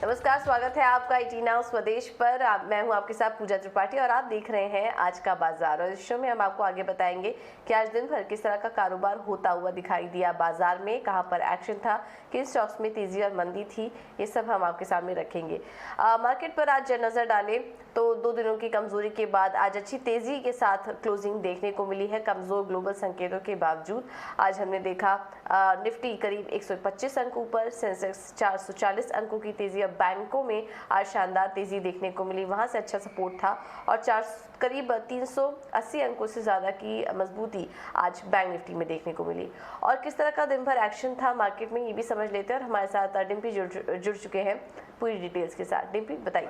नमस्कार, स्वागत है आपका ITV नाउ स्वदेश पर। मैं हूं आपके साथ पूजा त्रिपाठी और आप देख रहे हैं आज का बाजार। और इस शो में हम आपको आगे बताएंगे कि आज दिन भर किस तरह का कारोबार होता हुआ दिखाई दिया बाजार में, कहां पर एक्शन था, किन स्टॉक्स में तेजी और मंदी थी, ये सब हम आपके सामने रखेंगे। मार्केट पर आज नजर डालें तो 2 दिनों की कमजोरी के बाद आज अच्छी तेजी के साथ क्लोजिंग देखने को मिली है। कमजोर ग्लोबल संकेतों के बावजूद आज हमने देखा निफ्टी करीब 125 अंकों पर, सेंसेक्स 440 अंकों की तेजी। बैंकों में आज शानदार तेजी देखने को मिली, वहां से अच्छा सपोर्ट था और करीब 380 अंकों से ज्यादा की मजबूती आज बैंक निफ्टी में देखने को मिली। और किस तरह का दिन भर एक्शन था मार्केट में, ये भी समझ लेते हैं। और हमारे साथ डिम्पी जुड़ चुके हैं पूरी डिटेल्स के साथ। डिम्पी, बताइए।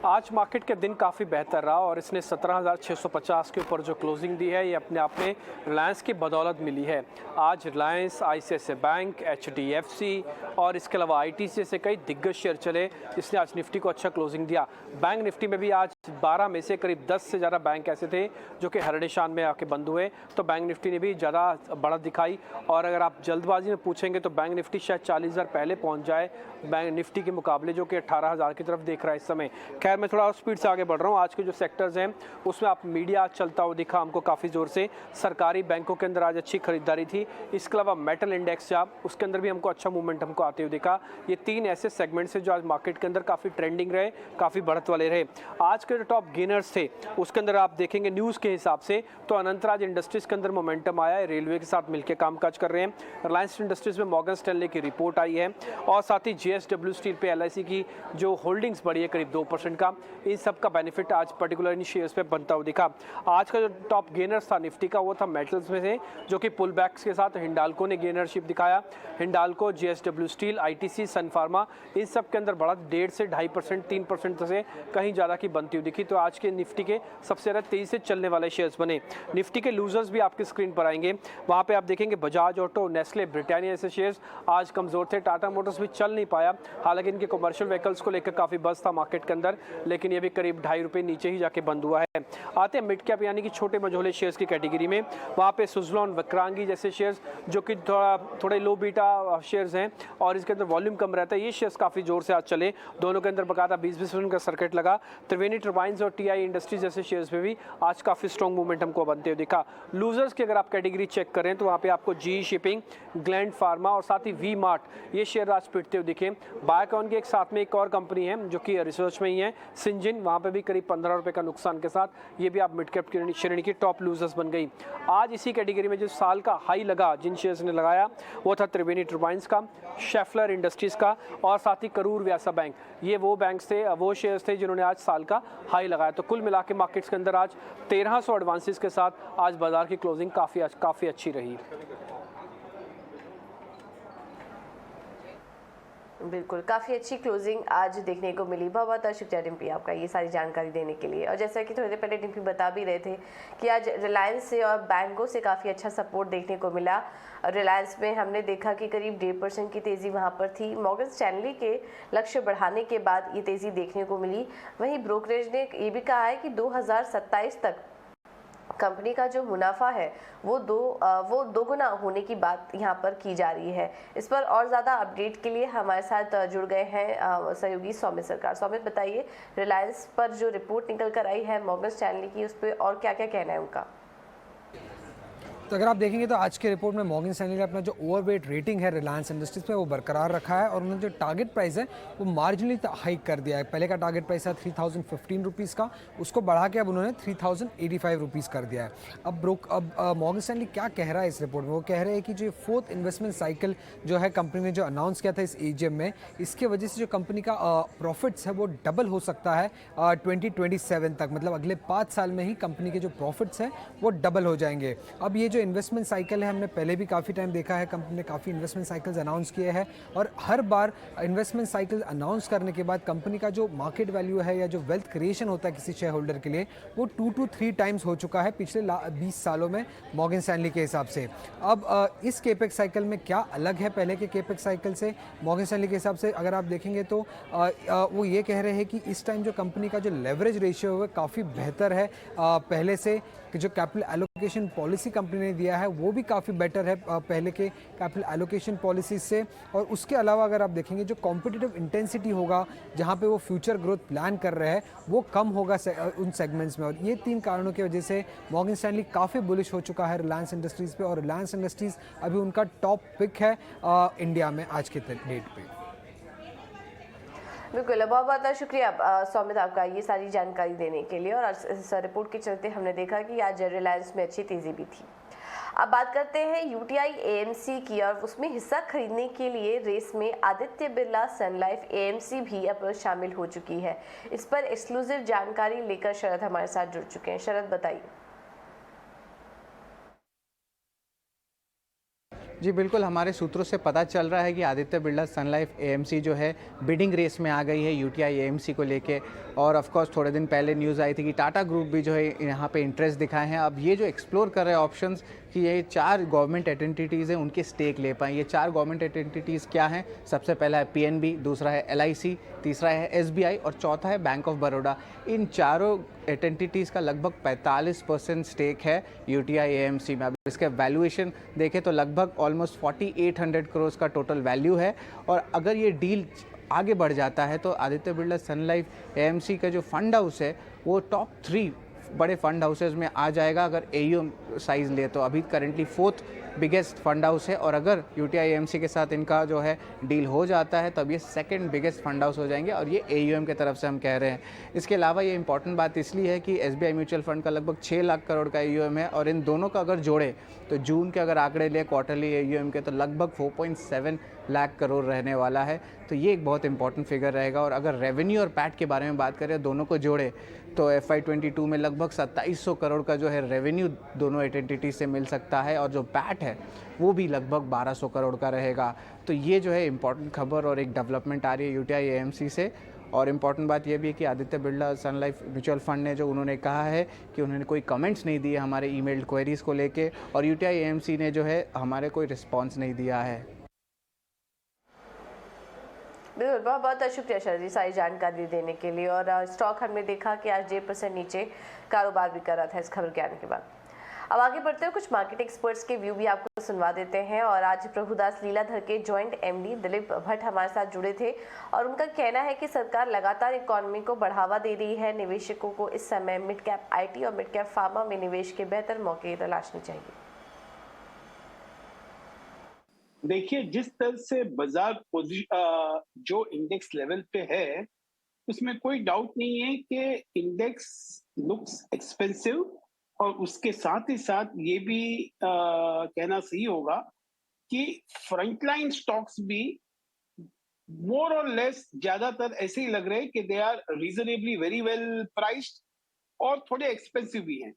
आज मार्केट के दिन काफ़ी बेहतर रहा और इसने 17,650 के ऊपर जो क्लोजिंग दी है ये अपने आप में रिलायंस की बदौलत मिली है। आज रिलायंस, ICICI बैंक, HDFC और इसके अलावा ITC से कई दिग्गज शेयर चले, जिसने आज निफ्टी को अच्छा क्लोजिंग दिया। बैंक निफ्टी में भी आज 12 में से करीब 10 से ज़्यादा बैंक ऐसे थे जो कि हर निशान में आके बंद हुए, तो बैंक निफ्टी ने भी ज़्यादा बढ़त दिखाई। और अगर आप जल्दबाजी में पूछेंगे तो बैंक निफ्टी शायद 40,000 पहले पहुँच जाए बैंक निफ्टी के मुकाबले, जो कि 18,000 की तरफ देख रहा है इस समय। खैर, मैं थोड़ा और स्पीड से आगे बढ़ रहा हूँ। आज के जो सेक्टर्स हैं उसमें आप मीडिया आज चलता हुआ दिखा हमको काफ़ी ज़ोर से। सरकारी बैंकों के अंदर आज अच्छी खरीदारी थी। इसके अलावा मेटल इंडेक्स जब उसके अंदर भी हमको अच्छा मूवमेंट हमको आते हुए दिखा। ये 3 ऐसे सेगमेंट्स हैं जो आज मार्केट के अंदर काफ़ी ट्रेंडिंग रहे, काफ़ी बढ़त वाले रहे। आज के जो टॉप गेनर्स थे उसके अंदर आप देखेंगे न्यूज़ के हिसाब से तो अनंतराज इंडस्ट्रीज के अंदर मोमेंटम आया है, रेलवे के साथ मिलकर कामकाज कर रहे हैं। रिलायंस इंडस्ट्रीज में मॉर्गन स्टैनले की रिपोर्ट आई है और साथ ही JSW स्टील पे LIC की जो होल्डिंग्स बढ़ी है करीब 2% का, इन सब का बेनिफिट आज पर्टिकुलर इन शेयर्स पे बनता हुआ दिखा। आज का जो टॉप गेनर्स था निफ्टी का वो था मेटल्स में से, जो कि पुल बैक्स के साथ हिंडाल्को ने गेनरशिप दिखाया। हिंडाल्को, JSW स्टील, ITC, सन फार्मा, इन सब के अंदर बढ़त 1.5 से 2.5%, 3% से कहीं ज़्यादा की बनती हुई दिखी। तो आज के निफ्टी के सबसे ज़्यादा तेज़ी से चलने वाले शेयर्स बने। निफ्टी के लूजर्स भी आपकी स्क्रीन पर आएंगे, वहाँ पर आप देखेंगे बजाज ऑटो, नेस्ले, ब्रिटानिया ऐसे शेयर्स आज कमज़ोर थे। टाटा मोटर्स भी चल नहीं पाया, हालांकि इनके कमर्शियल व्हीकल्स को लेकर काफ़ी बज़ था मार्केट के अंदर, लेकिन ये भी करीब 2.5 रुपये नीचे ही जाके बंद हुआ है। आते हैं मिड कैप यानी कि छोटे मझोले शेयर्स की कैटेगरी में। वहाँ पे सुज़लॉन, विक्रांगी जैसे शेयर्स जो कि थोड़े लो बीटा शेयर्स हैं और इसके अंदर वॉल्यूम कम रहता है, ये शेयर्स काफ़ी जोर से आज चले। दोनों के अंदर बकायदा 20% का सर्किट लगा। त्रिवेणी टर्बाइंस और TI इंडस्ट्रीज जैसे शेयर्स में भी आज काफ़ी स्ट्रॉन्ग मूवमेंट हमको बनते हुए दिखा। लूजर्स की अगर आप कैटेगरी चेक करें तो वहाँ पे आपको GE शिपिंग, ग्लैंड फार्मा और साथ ही V मार्ट ये शेयर आज पिटते हुए दिखे। बायोकॉन के एक साथ में एक और कंपनी है जो कि रिसर्च में ही है, सिंजिन, वहाँ पे भी करीब 15 रुपये का नुकसान के साथ ये भी आप मिड कैप श्रेणी की टॉप लूजर्स बन गई। आज इसी कैटेगरी में जो साल का हाई लगा जिन शेयर्स ने लगाया वो था त्रिवेणी टर्बाइंस का, शेफलर इंडस्ट्रीज का और साथ ही करूर व्यासा बैंक। ये वो बैंक्स थे, वो शेयर्स थे जिन्होंने आज साल का हाई लगाया। तो कुल मिला के मार्केट्स के अंदर आज 1300 एडवांसेस के साथ आज बाजार की क्लोजिंग काफ़ी अच्छी रही। बिल्कुल, काफ़ी अच्छी क्लोजिंग आज देखने को मिली। बहुत बहुत शुक्रिया डिम्पी आपका ये सारी जानकारी देने के लिए। और जैसा कि थोड़ी देर पहले डिम्पी बता भी रहे थे कि आज रिलायंस से और बैंकों से काफ़ी अच्छा सपोर्ट देखने को मिला। रिलायंस में हमने देखा कि करीब 1.5% की तेज़ी वहाँ पर थी। मॉर्गन स्टैनली के लक्ष्य बढ़ाने के बाद ये तेज़ी देखने को मिली। वहीं ब्रोकरेज ने ये भी कहा है कि 2027 तक कंपनी का जो मुनाफा है वो दोगुना होने की बात यहाँ पर की जा रही है। इस पर और ज़्यादा अपडेट के लिए हमारे साथ जुड़ गए हैं सहयोगी सौमित सरकार। सौमित, बताइए, रिलायंस पर जो रिपोर्ट निकल कर आई है मॉर्गन स्टैनली की, उस पर और क्या क्या कहना है उनका? तो अगर आप देखेंगे तो आज के रिपोर्ट में मॉर्गन स्टैनली ने अपना जो ओवरवेट रेटिंग है रिलायंस इंडस्ट्रीज पे वो बरकरार रखा है और उन्होंने जो टारगेट प्राइस है वो मार्जिनली हाइक कर दिया है। पहले का टारगेट प्राइस था 3015 रुपीज़ का, उसको बढ़ा के अब उन्होंने 3085 रुपीज़ कर दिया है। अब मॉर्गन स्टैनली क्या कह रहा है इस रिपोर्ट में? वो कह रहे हैं कि जो 4th इन्वेस्टमेंट साइकिल जो है कंपनी ने जो अनाउंस किया था इस AGM में, इसके वजह से जो कंपनी का प्रॉफिट्स है वो डबल हो सकता है 2027 तक। मतलब अगले 5 साल में ही कंपनी के जो प्रॉफिट्स हैं वो डबल हो जाएंगे। अब ये जो इन्वेस्टमेंट साइकिल है हमने पहले भी काफ़ी टाइम देखा है, कंपनी ने काफ़ी इन्वेस्टमेंट साइकिल्स अनाउंस किए हैं और हर बार इन्वेस्टमेंट साइकिल अनाउंस करने के बाद कंपनी का जो मार्केट वैल्यू है या जो वेल्थ क्रिएशन होता है किसी शेयर होल्डर के लिए वो 2 to 3 टाइम्स हो चुका है पिछले 20 सालों में मॉर्गन स्टैनली के हिसाब से। अब इस केपेक्स साइकिल में क्या अलग है पहले के केपेक्स साइकिल से? मॉर्गन स्टैनली के हिसाब से अगर आप देखेंगे तो वो ये कह रहे हैं कि इस टाइम जो कंपनी का जो लेवरेज रेशियो है काफ़ी बेहतर है पहले से, कि जो कैपिटल एलोकेशन पॉलिसी कंपनी ने दिया है वो भी काफ़ी बेटर है पहले के कैपिटल एलोकेशन पॉलिसी से। और उसके अलावा अगर आप देखेंगे जो कॉम्पिटिटिव इंटेंसिटी होगा जहाँ पे वो फ्यूचर ग्रोथ प्लान कर रहे हैं वो कम होगा उन सेगमेंट्स में। और ये 3 कारणों की वजह से मॉर्गन स्टैनली काफ़ी बुलिश हो चुका है रिलायंस इंडस्ट्रीज़ पे। और रिलायंस इंडस्ट्रीज़ अभी उनका टॉप पिक है इंडिया में आज के डेट पे। बिल्कुल, बहुत बहुत शुक्रिया सौमित आपका ये सारी जानकारी देने के लिए। और इस रिपोर्ट के चलते हमने देखा कि आज रिलायंस में अच्छी तेजी भी थी। अब बात करते हैं यूटीआई एएमसी की, और उसमें हिस्सा खरीदने के लिए रेस में आदित्य बिरला सन लाइफ एएमसी भी अब शामिल हो चुकी है। इस पर एक्सक्लूसिव जानकारी लेकर शरद हमारे साथ जुड़ चुके हैं। शरद, बताइए। जी बिल्कुल, हमारे सूत्रों से पता चल रहा है कि आदित्य बिरला सन लाइफ एएमसी जो है बिडिंग रेस में आ गई है यूटीआई एएमसी को लेके। और ऑफ कोर्स थोड़े दिन पहले न्यूज़ आई थी कि टाटा ग्रुप भी जो है यहाँ पे इंटरेस्ट दिखाए हैं। अब ये जो एक्सप्लोर कर रहे हैं ऑप्शंस कि ये 4 गवर्नमेंट एंटिटीज़ हैं उनके स्टेक ले पाएँ। ये 4 गवर्नमेंट एंटिटीज़ क्या हैं? सबसे पहला है पीएनबी, दूसरा है एलआईसी, तीसरा है एसबीआई और चौथा है बैंक ऑफ बड़ौदा। इन चारों एंटिटीज़ का लगभग 45% स्टेक है यूटीआई एएमसी में। अब इसके वैल्यूएशन देखें तो लगभग ऑलमोस्ट 4800 करोड़ का टोटल वैल्यू है। और अगर ये डील आगे बढ़ जाता है तो आदित्य बिरला सन लाइफ एएमसी का जो फंड हाउस है वो टॉप 3 बड़े फंड हाउसेज में आ जाएगा अगर एयूएम साइज़ ले तो। अभी currently 4th biggest fund house है और अगर यूटीआई एएमसी के साथ इनका जो है डील हो जाता है तब ये 2nd बिगेस्ट फंड हाउस हो जाएंगे और ये एयूएम के तरफ से हम कह रहे हैं। इसके अलावा ये इंपॉर्टेंट बात इसलिए है कि एसबीआई म्यूचुअल फंड का लगभग 6 लाख करोड़ का एयूएम है और इन दोनों का अगर जोड़े तो जून के अगर आंकड़े ले क्वार्टरली एयूएम के तो लगभग 4.7 लाख करोड़ रहने वाला है। तो ये एक बहुत इंपॉर्टेंट फिगर रहेगा। और अगर रेवेन्यू और पैट के बारे में बात करें दोनों को जोड़े तो FY22 में लगभग 2700 करोड़ का जो है रेवेन्यू दोनों एंटिटी से मिल सकता है और जो पैट है वो भी लगभग 1200 करोड़ का रहेगा। तो ये जो है इंपॉर्टेंट खबर और एक डेवलपमेंट आ रही है यूटीआई एएमसी से। और इम्पॉर्टेंट बात यह भी है कि आदित्य बिरला सन लाइफ म्यूचुअल फंड ने जो उन्होंने कहा है कि उन्होंने कोई कमेंट्स नहीं दिए हमारे ईमेल क्वेरीज को लेके और यूटीआई एएमसी ने जो है हमारे कोई रिस्पॉन्स नहीं दिया है। बिल्कुल, बहुत बहुत शुक्रिया शरद जी सारी जानकारी देने के लिए। और स्टॉक हमने देखा कि आज 1% नीचे कारोबार भी कर रहा था इस खबर के आने के बाद। अब आगे बढ़ते हुए कुछ मार्केट एक्सपर्ट्स के व्यू भी आपको सुनवा देते हैं। और आज प्रभुदास लीलाधर के जॉइंट एमडी दिलीप भट्ट हमारे साथ जुड़े थे और उनका कहना है कि सरकार लगातार इकोनॉमी को बढ़ावा दे रही है। निवेशकों को इस समय मिड कैप आईटी और मिड कैप फार्मा में निवेश के बेहतर मौके तलाशने चाहिए। देखिए, जिस तरह से बाजार जो इंडेक्स लेवल पे है उसमें कोई डाउट नहीं है कि इंडेक्स लुक्स एक्सपेंसिव और उसके साथ ही साथ ये भी कहना सही होगा कि फ्रंटलाइन स्टॉक्स भी मोर और लेस ज्यादातर ऐसे ही लग रहे हैं कि they are reasonably very well priced और थोड़े एक्सपेंसिव भी हैं।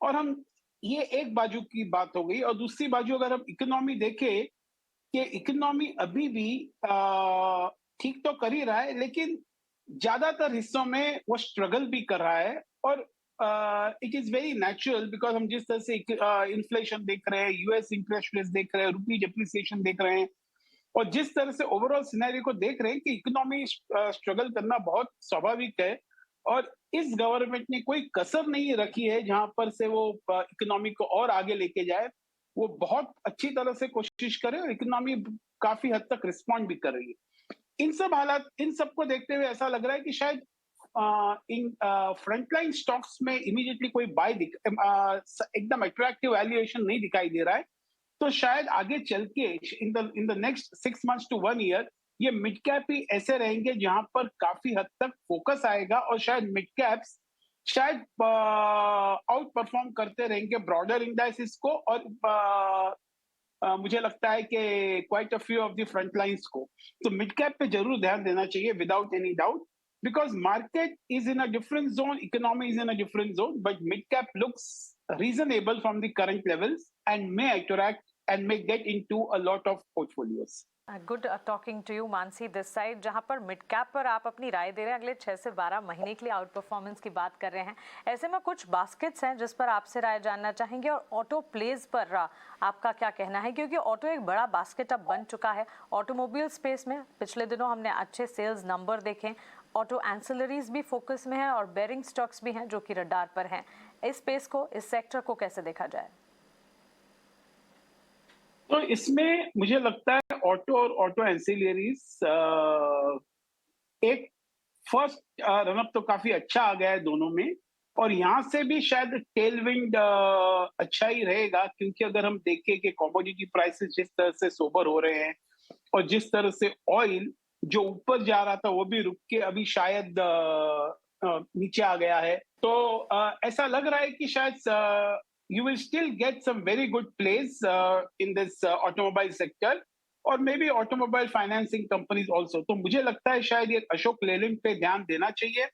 और हम ये एक बाजू की बात हो गई। और दूसरी बाजू अगर हम इकोनॉमी देखें कि इकोनॉमी अभी भी ठीक तो कर ही रहा है लेकिन ज्यादातर हिस्सों में वो स्ट्रगल भी कर रहा है। और it is very natural because हम जिस तरह से इन्फ्लेशन देख रहे हैं, यूएस इंटरेस्ट रेट देख रहे हैं, रुपी डेप्रिसिएशन देख रहे हैं और जिस तरह से ओवरऑल सिनेरियो को देख रहे हैं कि इकोनॉमी स्ट्रगल करना बहुत स्वाभाविक है। और इस गवर्नमेंट ने कोई कसर नहीं रखी है जहां पर से वो इकोनॉमी को और आगे लेके जाए। वो बहुत अच्छी तरह से कोशिश करे और इकोनॉमी काफी हद तक रिस्पॉन्ड भी कर रही है। इन सब हालात, इन सबको देखते हुए ऐसा लग रहा है कि शायद इन फ्रंटलाइन स्टॉक्स में इमीडिएटली कोई बाय एकदम अट्रैक्टिव वैल्यूएशन नहीं दिखाई दे रहा है। तो शायद आगे चल के in the next 6 months to 1 year ये मिड कैप ही ऐसे रहेंगे जहां पर काफी हद तक फोकस आएगा और शायद मिड कैप्स शायद आउट परफॉर्म करते रहेंगे ब्रॉडर इंडाइसिस को। और मुझे लगता है कि quite a few of the front lines को तो मिड कैप पे जरूर ध्यान देना चाहिए without any doubt because market is in a different zone, economy is in a different zone, but mid cap looks reasonable from the current levels and may attract and may get into a lot of portfolios. Good talking to you Mansi this side, जहां पर mid cap पर आप अपनी राय दे रहे हैं, अगले 6 से 12 महीने के लिए आउट परफॉर्मेंस की बात कर रहे हैं। ऐसे में कुछ बास्केट्स हैं जिस पर आपसे राय जानना चाहेंगे, और ऑटो प्लेज पर आपका क्या कहना है, क्योंकि ऑटो एक बड़ा बास्केट अब बन चुका है। ऑटोमोबाइल स्पेस में पिछले दिनों हमने अच्छे सेल्स नंबर देखे, ऑटो एंसिलरीज भी फोकस में है और बेरिंग स्टॉक्स भी हैं जो कि रडार पर हैं। इस स्पेस को, इस सेक्टर को कैसे देखा जाए? तो इसमें मुझे लगता है ऑटो और ऑटो एंसिलरीज एक फर्स्ट रनअप तो काफी अच्छा आ गया है दोनों में, और यहाँ से भी शायद टेलविंड अच्छा ही रहेगा, क्योंकि अगर हम देखें कि कमोडिटी प्राइसेस जिस तरह से सोबर हो रहे हैं और जिस तरह से ऑयल जो ऊपर जा रहा था वो भी रुक के अभी शायद नीचे आ गया है, तो ऐसा लग रहा है कि शायद you will still get some very good plays in this automobile sector और may be automobile financing companies also. तो मुझे लगता है शायद ये अशोक लेलैंड पे ध्यान देना चाहिए